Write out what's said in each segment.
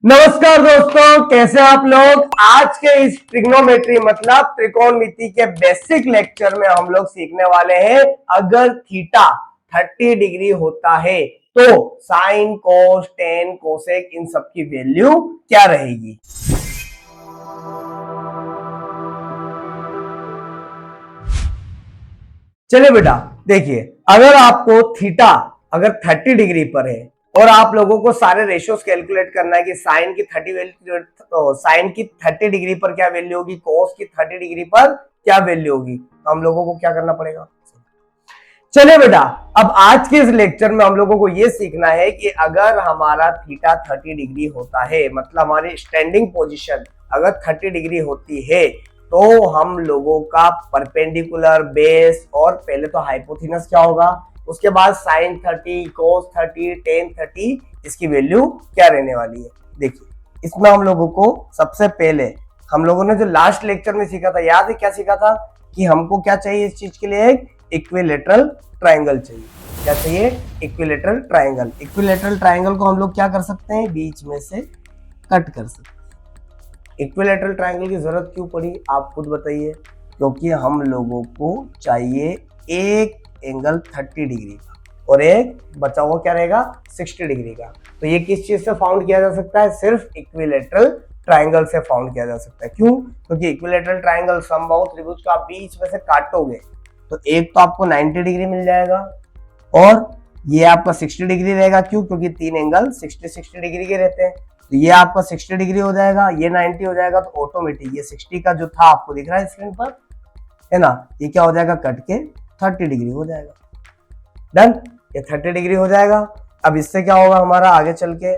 नमस्कार दोस्तों, कैसे आप लोग। आज के इस ट्रिग्नोमेट्री मतलब त्रिकोणमिति के बेसिक लेक्चर में हम लोग सीखने वाले हैं अगर थीटा 30 डिग्री होता है तो साइन कोस टेन कोसेक इन सब की वैल्यू क्या रहेगी। चलिए बेटा देखिए, अगर आपको थीटा अगर 30 डिग्री पर है और आप लोगों को सारे रेशियोज कैलकुलेट करना है कि साइन की 30 डिग्री पर क्या वैल्यू होगी, कोस की 30 डिग्री पर क्या वैल्यू होगी, तो हम लोगों को क्या करना पड़ेगा। चलिए बेटा, अब आज के इस लेक्चर में हम लोगों को यह सीखना है कि अगर हमारा थीटा 30 डिग्री होता है मतलब हमारी स्टैंडिंग पोजीशन अगर 30 डिग्री होती है तो हम लोगों का परपेंडिकुलर बेस और पहले तो हाइपोथेनस क्या होगा, उसके बाद साइन 30 कोस 30 टेन 30 इसकी वैल्यू क्या रहने वाली है। देखिए इसमें हम लोगों को सबसे पहले हम लोगों ने जो लास्ट लेक्चर में सीखा था, याद है क्या सीखा था कि हमको क्या चाहिए इस चीज के लिए, एक इक्विलेटरल ट्रायंगल चाहिए। क्या चाहिए? Equilateral triangle. इक्विलेटरल ट्रायंगल को हम लोग क्या कर सकते हैं, बीच में से कट कर सकते हैं। इक्विलेटरल ट्रायंगल की जरूरत क्यों पड़ी आप खुद बताइए, क्योंकि हम लोगों को चाहिए एक एंगल 30 डिग्री का और एक बचा हुआ क्या रहेगा 60 डिग्री का। तो ये किस चीज से फाउंड किया जा सकता है, सिर्फ इक्विलेटरल ट्रायंगल से फाउंड किया जा सकता है। क्यों? क्योंकि इक्विलेटरल ट्रायंगल समबाहु त्रिभुज का बीच में से काटोगे तो एक तो आपको 90 डिग्री मिल जाएगा और ये आपका 60 डिग्री रहेगा। क्यों? क्योंकि तीन एंगल 60 डिग्री के रहते हैं। तो ये आपका 60 डिग्री हो जाएगा, ये 90 हो जाएगा, तो ऑटोमेटिक ये 60 का जो था आपको दिख रहा है स्क्रीन पर, है ना, ये क्या हो जाएगा कट के 30 डिग्री हो जाएगा। डन, ये 30 डिग्री हो जाएगा। अब इससे क्या होगा हमारा आगे चल के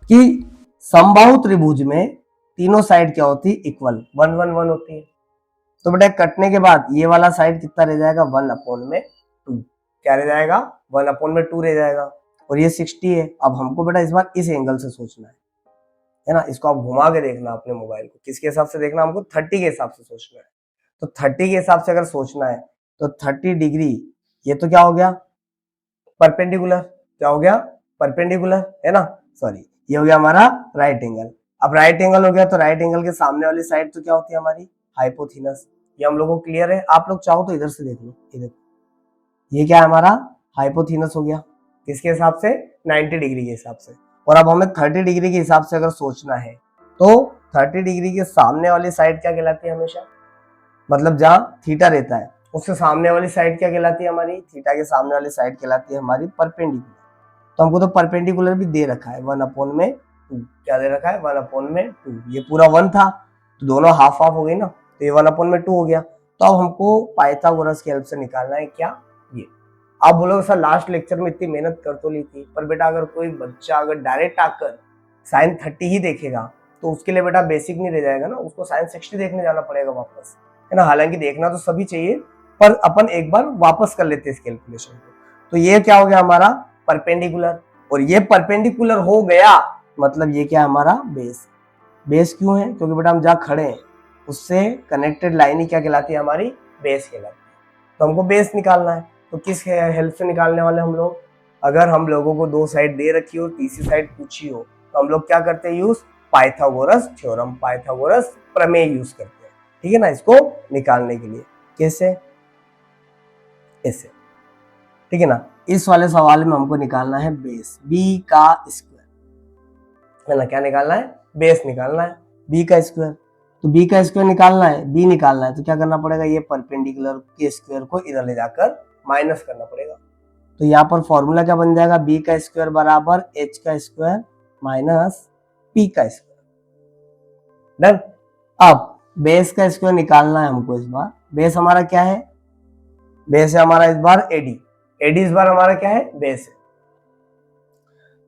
कि समबाहु त्रिभुज में तीनों साइड क्या होती है, इक्वल 1 1 1 होती है। तो बेटा कटने के बाद ये वाला साइड कितना रह जाएगा, 1/2। क्या रह जाएगा, 1/2 रह जाएगा और ये 60 है। अब हमको बेटा इस बार इस एंगल से सोचना है ना, इसको आप घुमा के देखना अपने मोबाइल को, किसके हिसाब से देखना, हमको 30 के हिसाब से सोचना है। तो 30 के हिसाब से अगर सोचना है तो 30 डिग्री ये तो क्या हो गया परपेंडिकुलर, क्या हो गया परपेंडिकुलर, है ना, सॉरी ये हो गया हमारा राइट एंगल। अब राइट एंगल हो गया तो राइट एंगल के सामने वाली साइड तो क्या होती है हमारी हाइपोथेनस। ये हम लोगों को क्लियर है, आप लोग चाहो तो इधर से देख लो, इधर ये क्या है हमारा हाइपोथेनस हो गया, किसके हिसाब से 90 डिग्री के हिसाब से। और अब हमें 30 डिग्री के हिसाब से अगर सोचना है तो 30 डिग्री के सामने वाली साइड क्या कहलाती है हमेशा, मतलब जहां थीटा रहता है उससे सामने वाली साइड क्या कहलाती है हमारी, थीटा के सामने वाली साइड कहलाती है हमारी परपेंडिकुलर। तो हमको तो परपेंडिकुलर भी दे रखा है 1/2, क्या दे रखा है 1/2। ये पूरा 1 था तो दोनों हाफ हाफ हो गई ना, तो ये 1/2 हो गया। तो अब हमको पाइथागोरस की हेल्प से निकालना है क्या, ये। आप बोलोगे सर लास्ट लेक्चर में इतनी मेहनत कर तो ली थी, पर बेटा अगर कोई बच्चा अगर डायरेक्ट आकर साइन 30 ही देखेगा तो उसके लिए बेटा बेसिक नहीं रह जाएगा ना, उसको साइन 60 देखने जाना पड़ेगा वापस, है ना। हालांकि देखना तो सभी चाहिए पर अपन एक बार वापस कर लेते हैं इस कैलकुलेशन को। तो ये क्या हो गया हमारा परपेंडिकुलर, और ये परपेंडिकुलर हो गया मतलब ये क्या हमारा बेस। बेस क्यों है, क्योंकि बेटा हम जहाँ खड़े हैं उससे कनेक्टेड लाइन ही क्या कहलाती है हमारी बेस कहलाती है। तो हमको बेस निकालना है, तो किस हेल्प से निकालने वाले हम लोग, अगर हम लोगों को दो साइड दे रखी हो तीसरी साइड पूछी हो तो हम लोग क्या करते हैं यूज, पाइथागोरस थ्योरम, पाइथागोरस प्रमेय यूज करते हैं, ठीक है ना, इसको निकालने के लिए। कैसे, ऐसे, ठीक है ना। इस वाले सवाल में हमको निकालना है बेस, बी का स्क्वायर, है ना, क्या निकालना है, बेस निकालना है, बी का स्क्वायर। तो बी का स्क्वायर निकालना है, बी निकालना है, तो क्या करना पड़ेगा, ये परपेंडिकुलर के स्क्वायर को इधर ले जाकर माइनस करना पड़ेगा। तो यहाँ पर फॉर्मूला क्या बन जाएगा, बी का स्क्वायर बराबर एच का स्क्वायर माइनस पी का स्क्वायर। डन। अब बेस का स्क्वायर निकालना है हमको इस बार। बेस हमारा क्या है, बेस है हमारा इस बार एडी, एडी इस बार हमारा क्या है बेस है।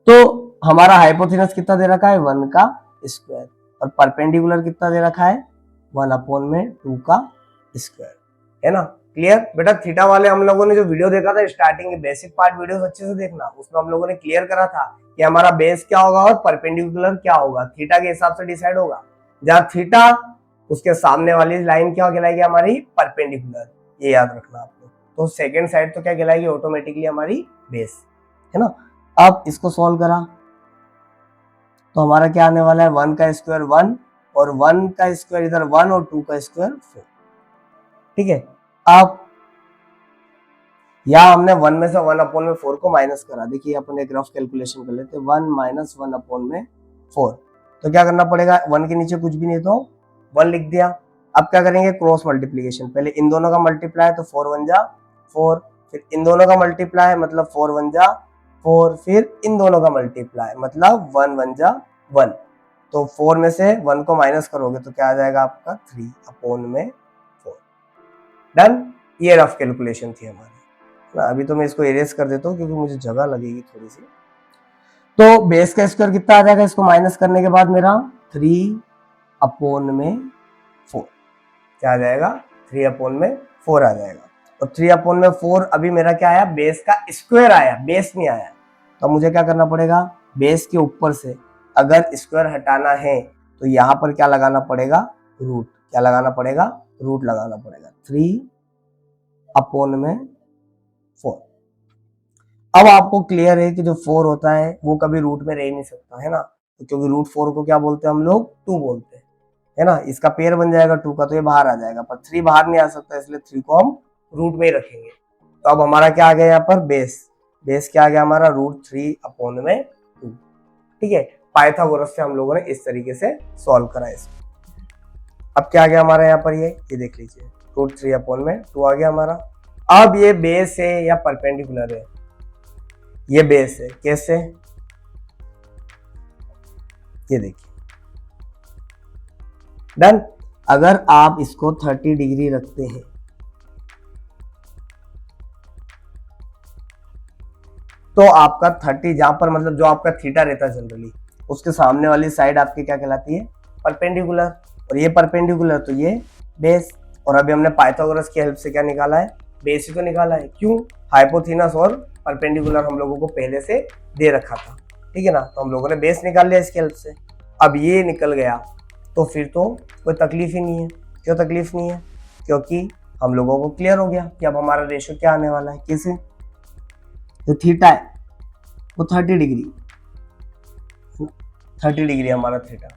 तो हमारा हाइपोथेनस कितना दे रखा है 1 का स्क्वायर और परपेंडिकुलर कितना दे रखा है 1/2 का स्क्वायर, है ना। क्लियर बेटा, थीटा वाले हम लोगों ने जो वीडियो देखा था स्टार्टिंग के बेसिक पार्ट वीडियोस अच्छे से देखना, उसमें हम लोगों ने क्लियर करा था कि हमारा बेस क्या होगा और परपेंडिकुलर क्या होगा, थीटा के हिसाब से डिसाइड होगा। जहां थीटा उसके सामने वाली लाइन क्या कहलाएगी हमारी परपेंडिकुलर, ये याद रखना आप लोग। तो सेकेंड साइड तो क्या कहलाएगी ऑटोमेटिकली हमारी बेस, है ना। अब इसको सॉल्व करा तो हमारा क्या आने वाला है, 1 का स्क्वायर 1 और 1 का स्क्वायर इधर 1 और 2 का स्क्वायर 4। ठीक है, अब यहाँ हमने 1 में से 1 अपॉन में 4 को माइनस करा। देखिए अपन एक रफ कैलकुलेशन कर लेते हैं, 1 माइनस 1 अपॉन में 4। तो क्या करना पड़ेगा, 1 के नीचे कुछ भी नहीं तो 1 लिख दिया। अब क्या करेंगे, क्रॉस मल्टीप्लीकेशन, पहले इन दोनों का मल्टीप्लाई तो 4 1 जा 4, फिर इन दोनों का मल्टीप्लाई मतलब 4 1 जा 4, फिर इन दोनों का मल्टीप्लाई मतलब 1 1 जा 1। तो 4 में से 1 को माइनस करोगे तो क्या आ जाएगा आपका 3 अपॉन में 4। डन, ये रफ कैलकुलेशन थी हमारी। अभी तो मैं इसको इरेज कर देता हूँ क्योंकि मुझे जगह लगेगी थोड़ी सी। तो बेस का स्क्वायर कितना आ जाएगा, इसको माइनस करने के बाद मेरा 3 अपॉन में 4 क्या आ जाएगा, 3 अपॉन में 4 आ जाएगा। और 3 अपॉन में 4 अभी मेरा क्या आया, बेस का स्क्वायर आया, बेस नहीं आया। तो मुझे क्या करना पड़ेगा, बेस के ऊपर से अगर स्क्वायर हटाना है तो यहाँ पर क्या लगाना पड़ेगा, रूट। क्या लगाना पड़ेगा, रूट लगाना पड़ेगा। 3 अपॉन में 4। अब आपको क्लियर है कि जो 4 होता है वो कभी रूट में रह नहीं सकता है ना, तो क्योंकि रूट 4 को क्या बोलते हैं हम लोग, 2 बोलते हैं, है ना। इसका पेयर बन जाएगा 2 का तो ये बाहर आ जाएगा, पर 3 बाहर नहीं आ सकता, इसलिए 3 को हम रूट में ही रखेंगे। तो अब हमारा क्या आ गया यहाँ पर, बेस क्या आ गया हमारा, √3 अपॉन में 2। ठीक है, पाइथागोरस से हम लोगों ने इस तरीके से सॉल्व करा इसको। अब क्या आ गया हमारा यहाँ पर, ये देख लीजिए, √3 अपॉन में 2 आ गया हमारा। अब ये बेस है या परपेंडिकुलर है, ये बेस है, कैसे, ये देखिए। डन, अगर आप इसको 30 डिग्री रखते हैं तो आपका 30 जहां पर मतलब जो आपका थीटा रहता है जनरली, उसके सामने वाली साइड आपकी क्या कहलाती है, परपेंडिकुलर। और ये परपेंडिकुलर तो ये बेस। और अभी हमने पाइथागोरस की हेल्प से क्या निकाला है, बेस ही तो निकाला है। क्यों, हाइपोथेनस और परपेंडिकुलर हम लोगों को पहले से दे रखा था, ठीक है ना, तो हम लोगों ने बेस निकाल लिया इसकी हेल्प से। अब ये निकल गया तो फिर तो कोई तकलीफ ही नहीं है। क्यों तकलीफ नहीं है, क्योंकि हम लोगों को क्लियर हो गया कि अब हमारा रेशियो क्या आने वाला है, कैसे, जो थीटा है वो 30 डिग्री हमारा थीटा।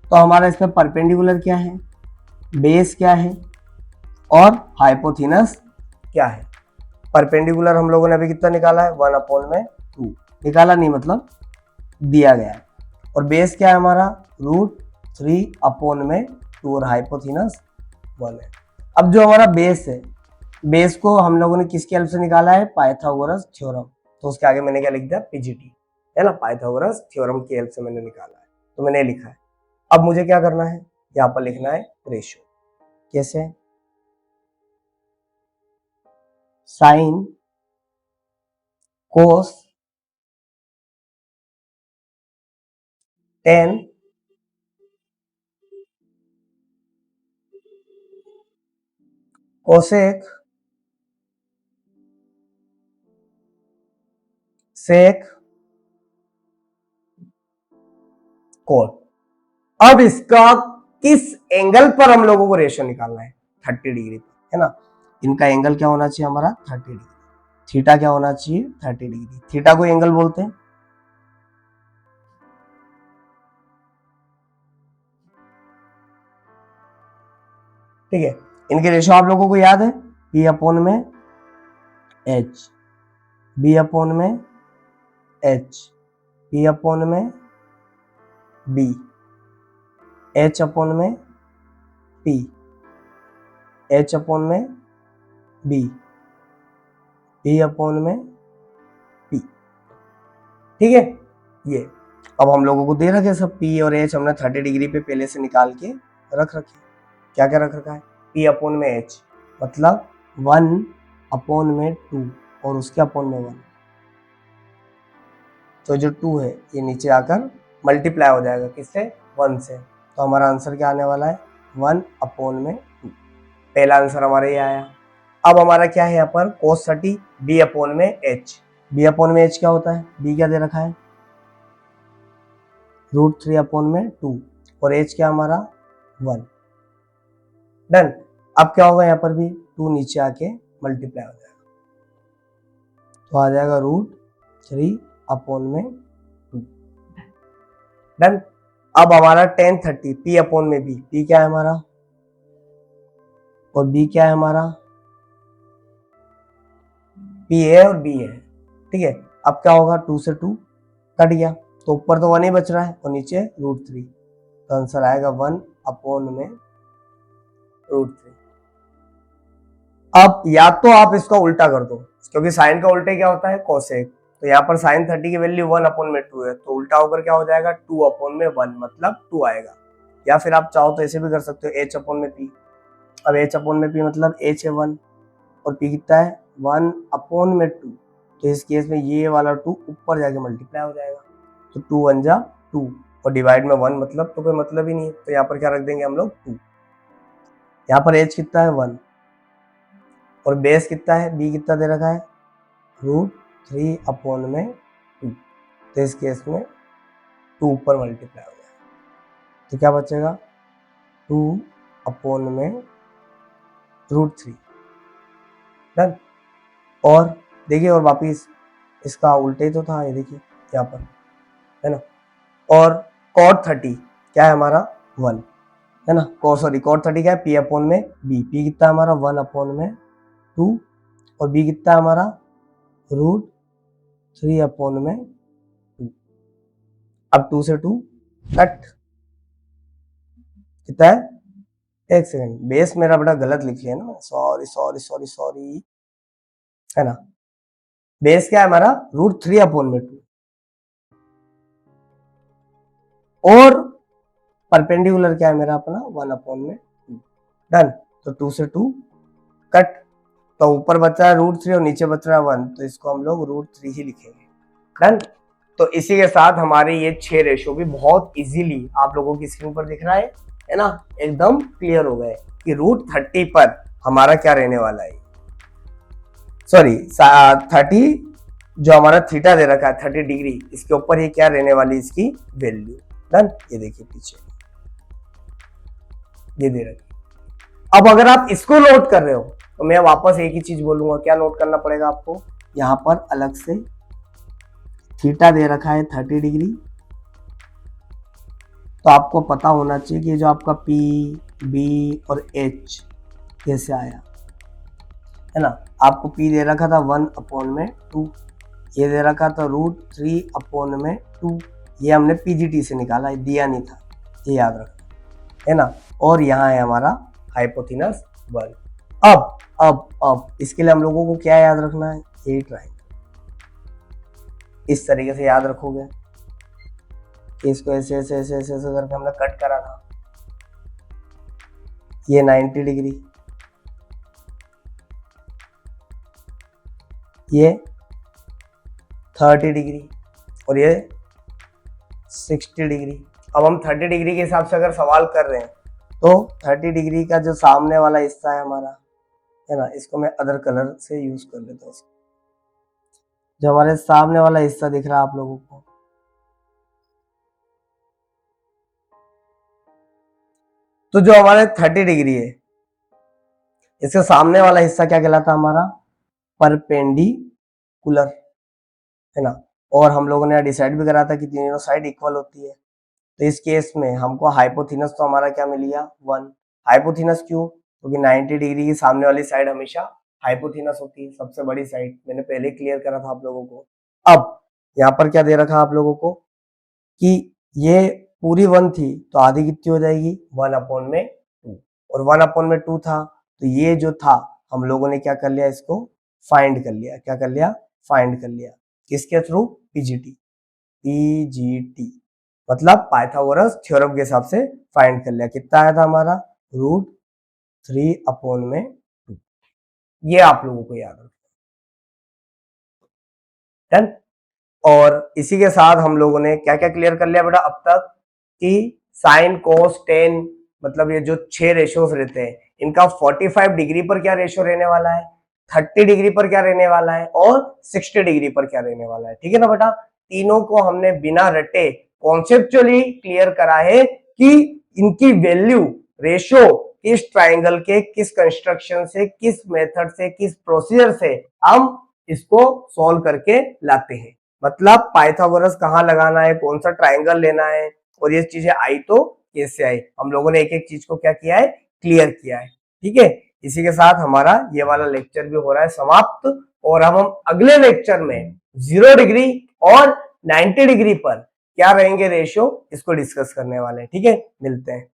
तो हमारा इसमें परपेंडिकुलर क्या है, बेस क्या है और हाइपोथेनस क्या है। परपेंडिकुलर हम लोगों ने अभी कितना निकाला है, 1 अपॉन में 2 निकाला, नहीं मतलब दिया गया है। और बेस क्या है हमारा, √3 अपॉन में 2 और हाइपोथेनस 1 है। अब जो हमारा बेस है, बेस को हम लोगों ने किसकी हेल्प से निकाला है, पाइथागोरस थ्योरम। तो उसके आगे मैंने क्या लिख दिया, पीजीटी, है ना, पाइथागोरस थ्योरम की हेल्प से मैंने निकाला है, तो मैंने लिखा है। अब मुझे क्या करना है, यहाँ पर लिखना है रेशियो, कैसे, sine cos tan cosec sec cot. अब इसका किस एंगल पर हम लोगों को रेशियो निकालना है, 30 डिग्री पर, है ना। इनका एंगल क्या होना चाहिए हमारा, 30 डिग्री। थीटा क्या होना चाहिए, 30 डिग्री। थीटा को एंगल बोलते हैं। ठीक है, इनके रेशियो आप लोगों को याद है, P अपॉन में H, B अपॉन में H, P अपॉन में B, H अपॉन में P, H अपॉन में B, B अपॉन में P। ठीक है, ये अब हम लोगों को दे रखे सब P और H हमने 30 डिग्री पे पहले से निकाल के रख रखे। क्या क्या रख रखा है, P अपॉन में H मतलब 1 अपॉन में 2 और उसके अपॉन में 1। तो जो 2 है ये नीचे आकर मल्टीप्लाई हो जाएगा किससे, 1 से। तो हमारा आंसर क्या आने वाला है, 1 अपॉन में 2। पहला आंसर हमारा ये आया। अब हमारा क्या है यहाँ पर, cos 30 B अपॉन में H। B अपॉन में H क्या होता है, B क्या दे रखा है, √3 अपॉन में 2 और H क्या हमारा 1। डन, अब क्या होगा यहाँ पर भी 2 नीचे आके मल्टीप्लाई हो जाएगा, तो आ जाएगा √3 अपॉन में 2। डन। अब हमारा tan 30 p अपॉन में b, p क्या है हमारा और b क्या है हमारा, p है और b है, ठीक है। अब क्या होगा, 2 से 2 कट गया तो ऊपर तो 1 ही बच रहा है और नीचे √3, तो आंसर आएगा 1 अपॉन में √3। अब या तो आप इसका उल्टा कर दो, क्योंकि साइन का उल्टे क्या होता है, कोसेक, तो यहाँ पर साइन 30 की वैल्यू 1 अपॉन में 2 है, तो उल्टा होकर क्या हो जाएगा 2 अपॉन में 1, मतलब 2 आएगा। या फिर आप चाहो तो ऐसे भी कर सकते हो, h अपॉन में p। अब h अपॉन में p मतलब h है 1 और p कितना है 1 अपॉन में 2, तो इस केस में ये वाला 2 ऊपर जाके मल्टीप्लाई हो जाएगा, तो 2 1 जा 2 और डिवाइड में 1 मतलब तो कोई मतलब ही नहीं है, तो यहाँ पर क्या रख देंगे हम लोग 2। यहाँ पर h कितना है 1 और बेस कितना है, b कितना दे रखा है √3 अपॉन में 2, तो इस केस में 2 ऊपर मल्टीप्लाई हो जाएगा, तो क्या बचेगा 2 अपॉन में √3। डन। और देखिए और वापिस इसका उल्टे ही तो था, ये देखिए यहाँ पर है ना। और cot 30 क्या है हमारा 1 है ना, cot 30 क्या है p अपॉन में b, p कितना है हमारा 1 अपॉन में 2 और b कितना है हमारा √3 अपॉन में 2। अब 2 से 2 कट, कितना है, एक सेकंड, बेस मेरा बड़ा गलत लिख लिया ना, सॉरी सॉरी सॉरी सॉरी, है ना। बेस क्या है हमारा √3 अपॉन में 2 और परपेंडिकुलर क्या है मेरा अपना 1 अपॉन में 2। डन। तो 2 से 2 कट, तो ऊपर बच रहा है √3 और नीचे बच रहा है 1, तो इसको हम लोग √3 ही लिखेंगे। डन। तो इसी के साथ हमारे ये 6 रेशो भी बहुत इजीली आप लोगों की स्क्रीन पर दिख रहा है ना, एकदम क्लियर हो गए कि √30 पर हमारा क्या रहने वाला है, सॉरी 30 जो हमारा थीटा दे रखा है 30 डिग्री, इसके ऊपर ये क्या रहने वाली इसकी वैल्यू। डन। ये देखिए पीछे ये दे रखी। अब अगर आप इसको नोट कर रहे हो तो मैं वापस एक ही चीज बोलूंगा, क्या नोट करना पड़ेगा आपको, यहां पर अलग से थीटा दे रखा है 30 डिग्री, तो आपको पता होना चाहिए कि जो आपका P, B और H कैसे आया, है ना। आपको P दे रखा था 1 अपॉन में 2, ये दे रखा था √3 अपॉन में 2, ये हमने PGT से निकाला, दिया नहीं था, ये याद रखना, है ना। और यहाँ है हमारा हाइपोथिनस 1। अब इसके लिए हम लोगों को क्या याद रखना है, ये ट्रायंगल, इस तरीके से याद रखोगे, इसको ऐसे ऐसे ऐसे ऐसे ऐसे करके हमने कट करा था, ये 90 डिग्री, ये 30 डिग्री और ये 60 डिग्री। अब हम 30 डिग्री के हिसाब से अगर सवाल कर रहे हैं तो 30 डिग्री का जो सामने वाला हिस्सा है हमारा, है ना, इसको मैं अदर कलर से यूज कर लेता हूँ। जो हमारे सामने वाला हिस्सा दिख रहा है आप लोगों को, तो जो हमारे 30 डिग्री है इसके सामने वाला हिस्सा क्या कहलाता है हमारा, परपेंडिकुलर, है ना। और हम लोगों ने डिसाइड भी करा था कि तीनों साइड इक्वल होती है, तो इस केस में हमको हाइपोथिनस तो हमारा क्या मिल गया 1। हाइपोथिनस क्यों, क्योंकि 90 डिग्री की सामने वाली साइड हमेशा हाइपोथिनस होती है, सबसे बड़ी साइड, मैंने पहले क्लियर करा था आप लोगों को। अब यहाँ पर क्या दे रखा आप लोगों को कि ये पूरी 1 थी तो आधी कितनी हो जाएगी 1 अपॉन में 2, और 1 अपॉन में 2 था तो ये जो था हम लोगों ने क्या कर लिया, इसको फाइंड कर लिया। क्या कर लिया, फाइंड कर लिया, किसके थ्रू, पीजीटी मतलब पाइथागोरस थ्योरम के हिसाब से फाइंड कर लिया। कितना आया था हमारा √3 अपॉन में 2, ये आप लोगों को याद रखना। डन। और इसी के साथ हम लोगों ने क्या क्या क्लियर कर लिया बेटा अब तक, कि साइन कोस टेन मतलब ये जो 6 रेशियोज रहते हैं इनका 45 डिग्री पर क्या रेशियो रहने वाला है, 30 डिग्री पर क्या रहने वाला है और 60 डिग्री पर क्या रहने वाला है। ठीक है ना बेटा, तीनों को हमने बिना रटे कॉन्सेप्चुअली क्लियर करा है कि इनकी वैल्यू रेशियो किस ट्राइंगल के किस कंस्ट्रक्शन से, किस मेथड से, किस प्रोसीजर से हम इसको सॉल्व करके लाते हैं। मतलब पाइथागोरस कहाँ लगाना है, कौन सा ट्राइंगल लेना है और ये चीजें आई तो कैसे आई, हम लोगों ने एक एक चीज को क्या किया है, क्लियर किया है। ठीक है, इसी के साथ हमारा ये वाला लेक्चर भी हो रहा है समाप्त, और हम अगले लेक्चर में 0 डिग्री और 90 डिग्री पर क्या रहेंगे रेशियो, इसको डिस्कस करने वाले हैं। ठीक है, मिलते हैं।